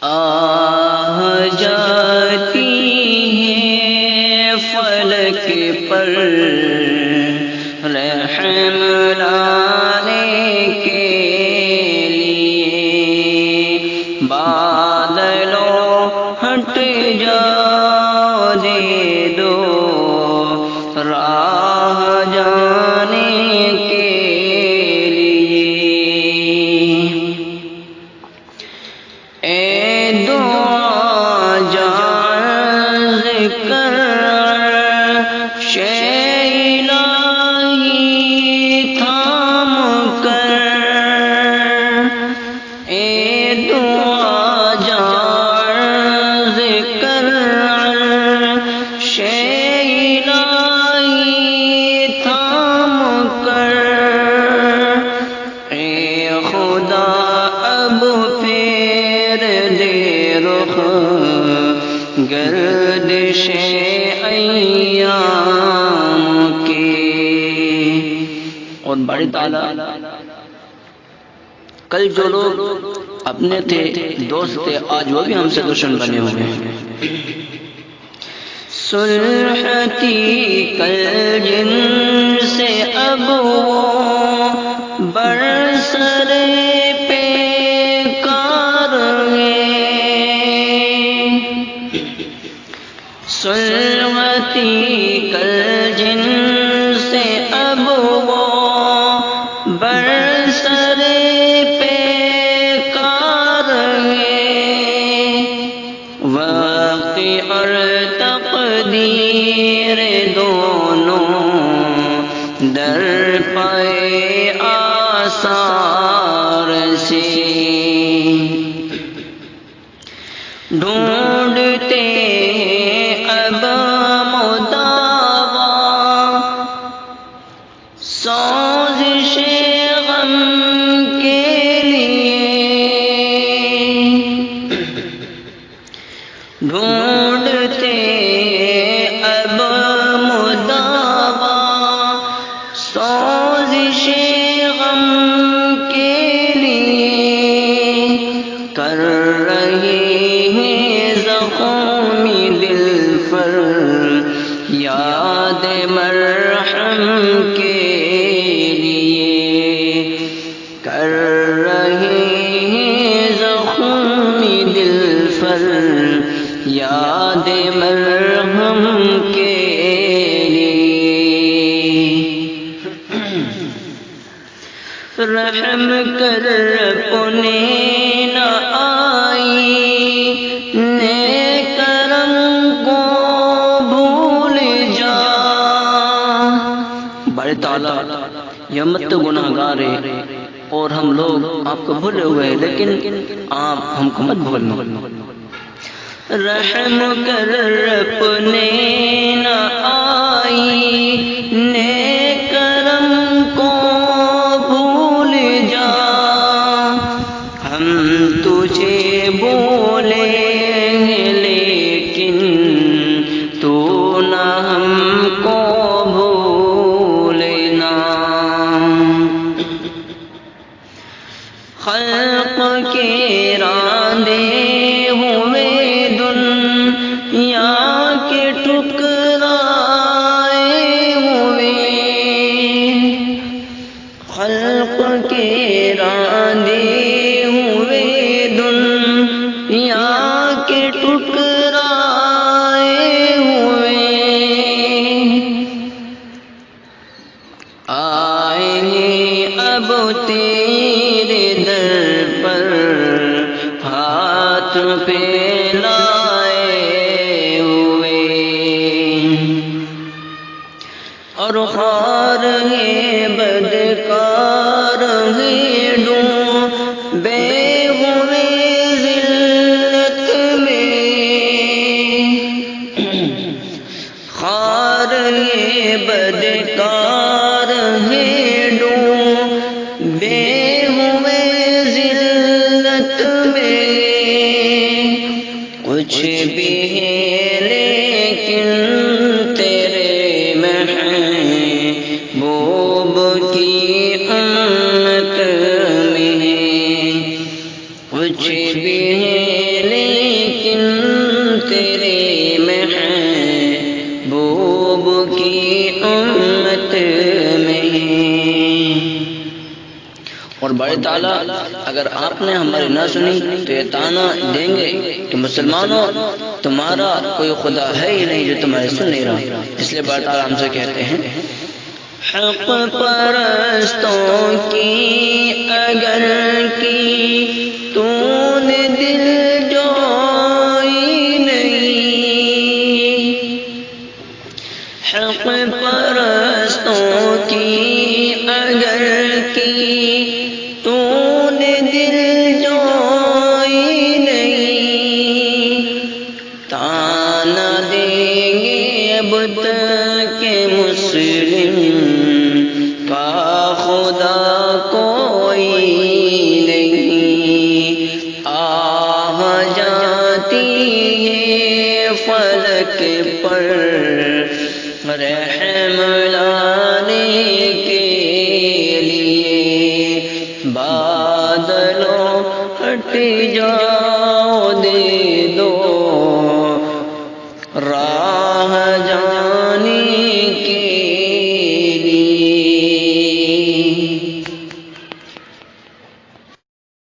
آہ جاتی ہے فلک پر رحم لانے کے لیے، بادلوں ہٹ جاؤ دے دو راہ جانے کے لیے۔ اے دعا جان کر شے الہی تھام کر، اے دعا جان کر شے الہی تھام کر، اے خدا اب پھیر دے رخ گردش ایام کی۔ اور بڑی تعالیٰ کل جو لوگ اپنے تھے، دوست تھے، آج وہ بھی ہم سے دشمن بنے ہوئے ہیں۔ صلح تھی کل جن سے اب وہ برسر پیکار ہیں، صلح تھی کل جن سے اب وہ برسر پیکار ہیں، وقت اور تقدیر دونوں در پائے آثار سے، ڈھونڈتے اب مداوا سازش غم کے لیے، ڈھونڈتے اب مداوا سازش غم کے لیے، کر رہے ہیں زخمی دل پر یاد مرحم کے لیے، کر رہے ہیں زخمی دل پر یاد مرحم کے لیے۔ رحم کر اپنے نہ آئی نیک کرم کو بھول جا۔ بڑے تعالیٰ یہ مت گناہ گار ہے اور ہم لوگ آپ کو بھولے ہوئے ہیں، لیکن آپ ہم کو مت بھولنا۔ رحم کر اپنے نہ آئی نیک کرم کو بھول جا، ہم تجھے بولے لیکن تو نہ ہم کو بھولنا۔ خلق کے راندے ہوئے دنیا کے ٹکرائے ہوئے، خلق کے راندے ہوئے دنیا کے ٹکرائے ہوئے، آئیں گے اب تیرے در پر ہاتھ پھیلائے ہوئے، اور خار ہے بدکار ہے ڈوبے ہوئے ذلت میں، خار ہے بدکار ہے ڈوبے ہوئے ذلت میں، کچھ بھی ہے لیکن تیرے محبوب کی امت میں، کچھ بھی ہے کی امت میں۔ اور بڑے تعالیٰ اگر آپ نے ہماری نہ سنی تو یہ طعنہ دیں گے کہ مسلمانوں تمہارا کوئی خدا ہے ہی نہیں جو تمہاری سن نہیں رہا۔ اس لیے بڑے تعالیٰ ہم سے کہتے ہیں حق پرستوں کی اگر کی تو نے دل جوئی نہیں، حق پرستوں کی اگر کی تو نے دل جوئی نہیں، طعنہ دیں گے بت کے مسلم کا خدا کوئی نہیں، آہ جاتی ہے فلک پر رحم لانے کے لیے، بادلوں ہٹ جاؤ دے